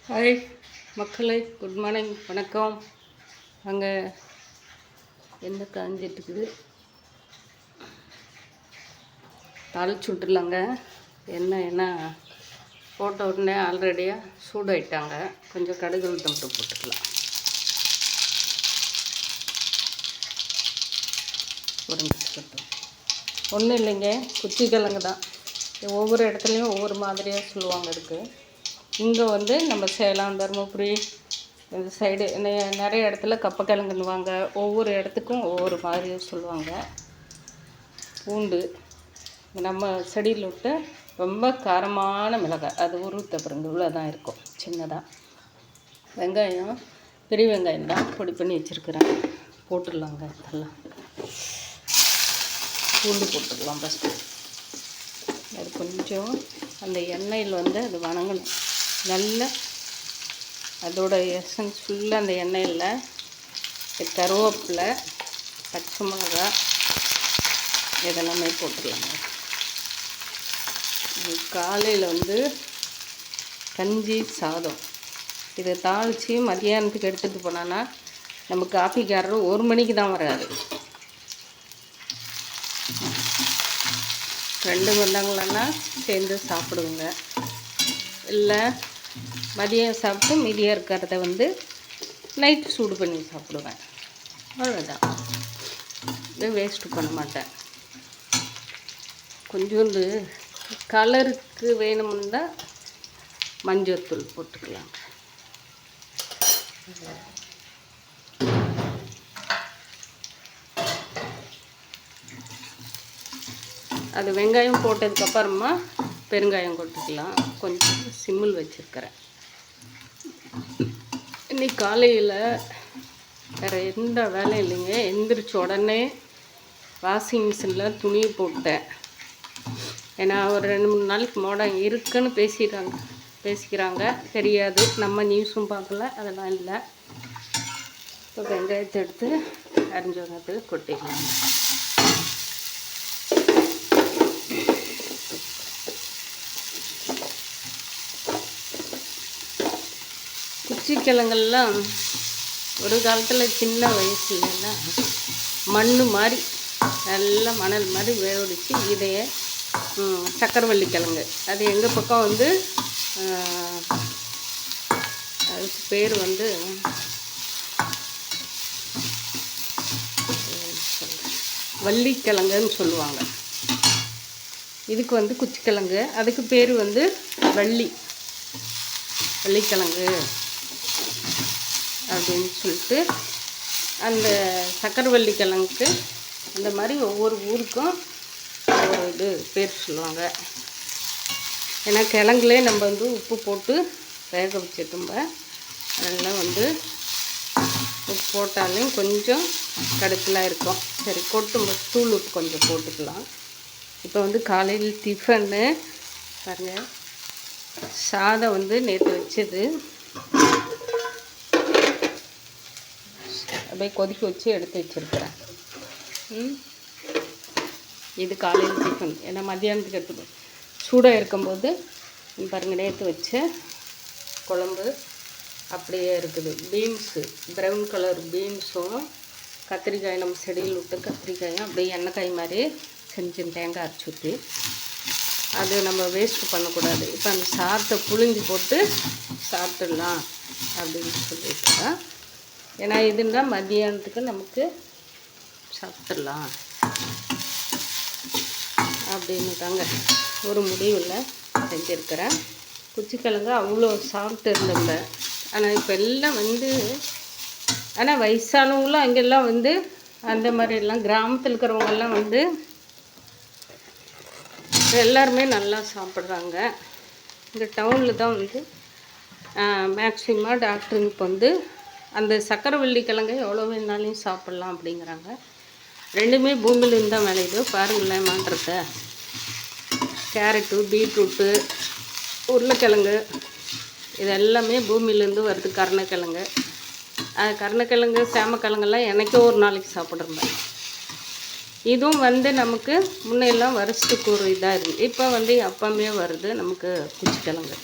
Hi மக்களே, good morning, வணக்கம். அங்கே என்ன காஞ்சிட்டுருக்குது, தாளிச்சு விட்டுலாங்க. என்ன போட்ட உடனே ஆல்ரெடியாக சூடாயிட்டாங்க. கொஞ்சம் கடுகு உளுத்தம் பருப்பு போட்டுக்கலாம். ஒன்றும் இல்லைங்க, குச்சி கிழங்கு தான். ஒவ்வொரு இடத்துலையும் ஒவ்வொரு மாதிரியாக சொல்லுவாங்க. இருக்குது இங்கே வந்து நம்ம சேலம், தருமபுரி இந்த சைடு நிறைய இடத்துல கப்பக்கிழங்குன்னுவாங்க. ஒவ்வொரு இடத்துக்கும் ஒவ்வொரு மாதிரியும் சொல்லுவாங்க. பூண்டு நம்ம செடியில் விட்டு ரொம்ப காரமான மிளகாய், அது உருத்த பிறகு இவ்வளோ தான் இருக்கும், சின்னதாக. வெங்காயம் பெரிய வெங்காயம் தான் பொடி பண்ணி வச்சுருக்கிறேன், போட்டுடலாங்க. இதெல்லாம் பூண்டு போட்டுக்கலாம் ஃபஸ்ட்டு. அது கொஞ்சம் அந்த எண்ணெயில் வந்து அது வணங்கணும் நல்லா. அதோட எசன்ஸ் ஃபுல்லாக அந்த எண்ணெயில் கருவேப்பிலை, பச்சை மிளகா இதெல்லாமே போட்டுக்கலாங்க. காலையில் வந்து கஞ்சி சாதம் இதை தாளித்து மத்தியானத்துக்கு எடுத்துகிட்டு போனான்னா நம்ம காஃபிக்காரர் 1 மணிக்கு தான் வராது. 2 வந்தாங்களன்னா சேர்ந்து சாப்பிடுவோங்க. இல்லை மதியம் சாப்பிட்டு மீதியாக இருக்கிறத வந்து நைட்டு சூடு பண்ணி சாப்பிடுவேன். அவ்வளோதான், இதை வேஸ்ட்டு பண்ண மாட்டேன். கொஞ்சோண்டு கலருக்கு வேணும்னா மஞ்சள்தூள் போட்டுக்கலாம். அது வெங்காயம் போட்டதுக்கப்புறமா பெருங்காயம் கொட்டிக்கலாம். கொஞ்சம் சிம்மில் வச்சுருக்கிறேன். இன்றைக்கி காலையில் வேறு எந்த வேலையும் இல்லைங்க. எந்திரிச்ச உடனே வாஷிங் மிஷினில் துணி போட்டேன். ஏன்னா ஒரு 2-3 நாளைக்கு மோடம் இருக்குன்னு பேசிக்கிறாங்க. தெரியாது, நம்ம நியூஸும் பார்க்கல, அதெல்லாம் இல்லை. இப்போ வெங்காயத்தை எடுத்து அரிஞ்ச வெங்காயத்தில் கொட்டிடலாம். குச்சிக்கிழங்கெல்லாம் ஒரு காலத்தில் சின்ன வயசுலலாம் மண் மாதிரி நல்லா மணல் மாதிரி வேவடிச்சு இதைய சக்கரவள்ளி கிழங்கு, அது எங்கள் பக்கம் வந்து அதுக்கு பேர் வந்து வள்ளிக்கிழங்குன்னு சொல்லுவாங்க. இதுக்கு வந்து குச்சிக்கிழங்கு, அதுக்கு பேர் வந்து வள்ளிக்கிழங்கு அப்படின்னு சொல்லிட்டு அந்த சக்கரவள்ளி கிழங்குக்கு அந்த மாதிரி ஒவ்வொரு ஊருக்கும் ஒவ்வொரு இது பேர் சொல்லுவாங்க. ஏன்னா கிழங்குலே நம்ம வந்து உப்பு போட்டு வேக வச்சுட்டோம்ப, அதெல்லாம் வந்து உப்பு போட்டாலும் கொஞ்சம் கடுக்கலாக இருக்கும். சரி, கொட்டும்போது தூள் உப்பு கொஞ்சம் போட்டுக்கலாம். இப்போ வந்து காலையில் டிஃபன்னு பாருங்கள், சாதம் வந்து நேற்று வச்சது அப்படியே கொதிக்க வச்சு எடுத்து வச்சுருக்கிறேன். இது காலையில் டிஃபன். ஏன்னா மத்தியானத்துக்கு எடுத்துக்கணும், சூடாக இருக்கும்போது பாருங்கள், நேற்று வச்ச குழம்பு அப்படியே இருக்குது. பீன்ஸு, ப்ரௌன் கலர் பீன்ஸும் கத்திரிக்காய், நம்ம செடியில் விட்டு கத்திரிக்காயும் அப்படியே எண்ணெய்க்காய் மாதிரி செஞ்சு தேங்காய் அரைச்சி ஊற்றி, அது நம்ம வேஸ்ட்டு பண்ணக்கூடாது. இப்போ அந்த சாதத்தை புழிஞ்சு போட்டு சாப்பிட்டுடலாம் அப்படின்னு சொல்லிட்டு, ஏன்னா இதுன்னா மத்தியானத்துக்கு நமக்கு சாப்பிட்றலாம் அப்படின்னு தாங்க ஒரு முடிவில் செஞ்சுருக்கிறேன். குச்சிக்கிழங்கு அவ்வளோ சாப்பிட்டு இருந்தவங்க. ஆனால் இப்போ எல்லாம் வந்து, ஆனால் வயசானவங்களும் அங்கெல்லாம் வந்து அந்த மாதிரிலாம் கிராமத்தில் இருக்கிறவங்கெல்லாம் வந்து எல்லாருமே நல்லா சாப்பிட்றாங்க. இந்த டவுனில் தான் வந்து மேக்ஸிமம் டாக்டருங்க இப்போ வந்து அந்த சக்கரவள்ளி கிழங்கை எவ்வளோ வேணாலும் சாப்பிட்லாம் அப்படிங்கிறாங்க. ரெண்டுமே பூமியிலேருந்து தான் விளையுது. பாருங்களேன் மாற்றத்தை. கேரட்டு, பீட்ரூட்டு, உருளைக்கிழங்கு இது எல்லாமே பூமியிலேருந்து வருது. கருணக்கிழங்கு, கருணக்கிழங்கு, சேமக்கிழங்கெல்லாம் எனக்கே ஒரு நாளைக்கு சாப்பிட்றேன். இதுவும் வந்து நமக்கு முன்னையெல்லாம் வருஷத்துக்கு ஒரு இதாக இருக்குது. இப்போ வந்து அப்பமே வருது நமக்கு குச்சிக்கிழங்கு.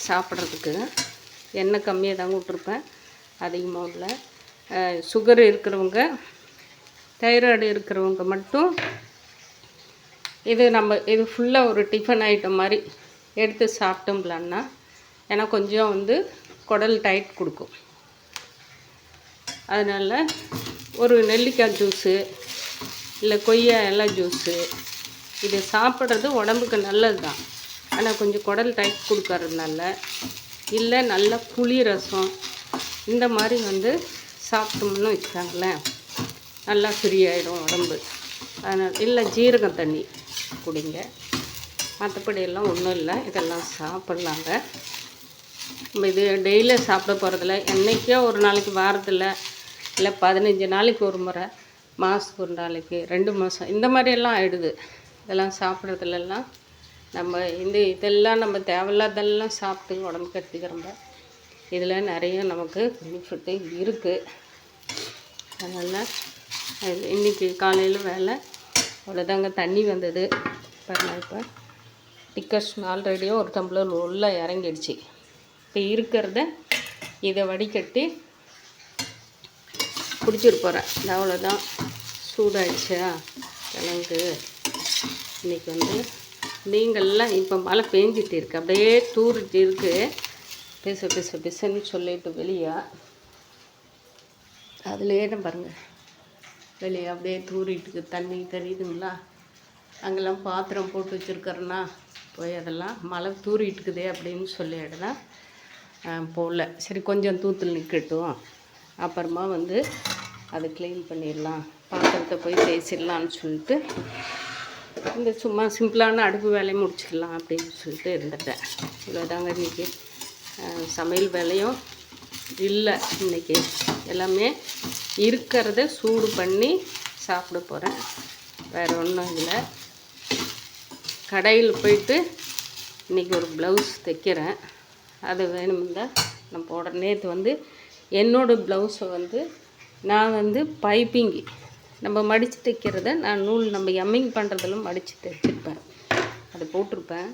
சாப்பிட்றதுக்கு. எண்ணெய் கம்மியாக தாங்க விட்ருப்பேன், அதிகமாக இல்லை. சுகர் இருக்கிறவங்க, தைராய்டு இருக்கிறவங்க மட்டும் இது ஃபுல்லாக ஒரு டிஃபன் ஐட்டம் மாதிரி எடுத்து சாப்பிட்டோம்லான்னா, ஏன்னா கொஞ்சம் வந்து குடல் டைட் கொடுக்கும். அதனால் ஒரு நெல்லிக்காய் ஜூஸு இல்லை கொய்யா இலை ஜூஸு இது சாப்பிட்றது உடம்புக்கு நல்லது தான். ஆனால் கொஞ்சம் குடல் டைட் கொடுக்கறதுனால, இல்லை நல்ல புளி ரசம் இந்த மாதிரி வந்து சாப்பிட்டோம்னு வச்சாங்களேன், நல்லா ஃப்ரீ ஆகிடும் உடம்பு. அதனால் இல்லை ஜீரகம் தண்ணி குடிங்க. மற்றபடி எல்லாம் ஒன்றும் இல்லை, இதெல்லாம் சாப்பிட்லாங்க. நம்ம இது டெய்லியும் சாப்பிட போகிறதில்ல, என்றைக்கோ ஒரு நாளைக்கு, வாரத்தில் இல்லை 15 நாளைக்கு ஒரு முறை, மாதத்துக்கு ஒரு நாளைக்கு, 2 மாதம் இந்த மாதிரியெல்லாம் ஆகிடுது. இதெல்லாம் சாப்பிட்றதுலலாம் நம்ம இதெல்லாம் நம்ம தேவையில்லாதெல்லாம் சாப்பிட்டு உடம்பு கெடுத்துக்கிறோம்ப. இதில் நிறைய நமக்கு பெனிஃபிட்டு இருக்குது. அதனால் இன்றைக்கி காலையில் வேலை அவ்வளோதாங்க. தண்ணி வந்தது பாருங்கள். இப்போ டிக்கர்ஷன் ஆல்ரெடியும் ஒரு டம்ளர் உள்ளே இறங்கிடுச்சு. இப்போ இருக்கிறத இதை வடிகட்டி குடிச்சிட்டு போகிறேன். அவ்வளோதான். சூடாகிடுச்சா கிழங்கு. இன்றைக்கி வந்து நீங்கள்லாம் இப்போ மழை பெஞ்சிட்டு இருக்குது, அப்படியே தூரிட்டு இருக்குது. பிசன்னு சொல்லிட்டு வெளியே அதுலேயே தான் பாருங்கள், வெளியே அப்படியே தூரிட்டுருக்கு. தண்ணி தெரியுதுங்களா? அங்கெல்லாம் பாத்திரம் போட்டு வச்சுருக்கறேன்னா போய் அதெல்லாம் மழை தூரிட்டுக்குதே அப்படின்னு சொல்லிட்டு தான் போடல. சரி கொஞ்சம் தூத்தில் நிற்கட்டும், அப்புறமா வந்து அதை க்ளீன் பண்ணிடலாம், பாத்திரத்தை போய் தேய்ச்சிடலான்னு சொல்லிட்டு இந்த சும்மா சிம்பிளான அடுப்பு வேலையை முடிச்சிடலாம் அப்படின்னு சொல்லிட்டு இருந்துட்டேன். இவ்வளோதாங்க. இன்றைக்கி சமையல் வேலையும் இல்லை. இன்றைக்கி எல்லாமே இருக்கிறத சூடு பண்ணி சாப்பிட போகிறேன். வேறு ஒன்றும் இல்லை. கடையில் போயிட்டு இன்றைக்கி ஒரு ப்ளவுஸ் தைக்கிறேன். அது வேணும்ல நான் போடுறேன். நேற்று வந்து என்னோடய ப்ளவுஸை வந்து நான் வந்து பைப்பிங்கு நம்ம மடித்து தைக்கிறத நான் நூல் நம்ம எம்மிங் பண்ணுறதெல்லாம் மடித்து தைச்சிருப்பேன், அது போட்டிருப்பேன்.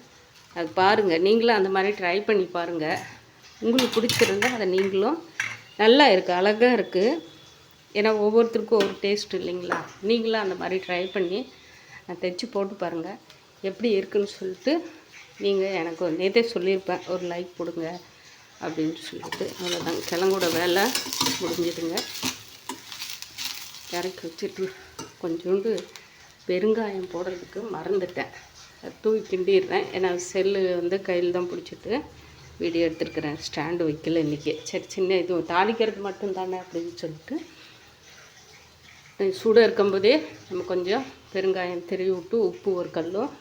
அது பாருங்கள், நீங்களும் அந்த மாதிரி ட்ரை பண்ணி பாருங்கள். உங்களுக்கு பிடிச்சிருந்தா அதை நீங்களும் நல்லா இருக்குது, அழகாக இருக்குது. ஏன்னா ஒவ்வொருத்தருக்கும் ஒரு டேஸ்ட் இல்லைங்களா? நீங்களும் அந்த மாதிரி ட்ரை பண்ணி நான் தைச்சி போட்டு பாருங்கள், எப்படி இருக்குன்னு சொல்லிட்டு நீங்கள் எனக்கு நேற்றே சொல்லியிருப்பேன், ஒரு லைக் கொடுங்க அப்படின்னு சொல்லிட்டு. அவ்வளோதாங்க. கிழங்கோட வேலை முடிஞ்சிடுங்க. இறக்கி வச்சுட்டு கொஞ்சோண்டு பெருங்காயம் போடுறதுக்கு மறந்துட்டேன், தூக்கி கிண்டிடுறேன். ஏன்னா செல்லு வந்து கையில் தான் பிடிச்சிட்டு வீடியோ எடுத்துருக்குறேன், ஸ்டாண்டு வைக்கல இன்றைக்கி. சரி சின்ன இது தாளிக்கிறது மட்டும்தானே அப்படின்னு சொல்லிட்டு சூடாக இருக்கும்போதே நம்ம கொஞ்சம் பெருங்காயம் திருவி விட்டு, உப்பு ஒரு கல்லும்,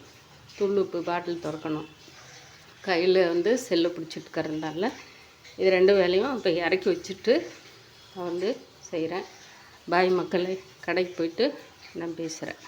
தூள் உப்பு பாட்டில் திறக்கணும். கையில் வந்து செல்லை பிடிச்சிட்டுக்கிறதுனால இது 2 வேலையும் இப்போ இறக்கி வச்சுட்டு நான் வந்து செய்கிறேன். பாய் மக்களே, கடைக்கு போயிட்டு நான் பேசுகிறேன்.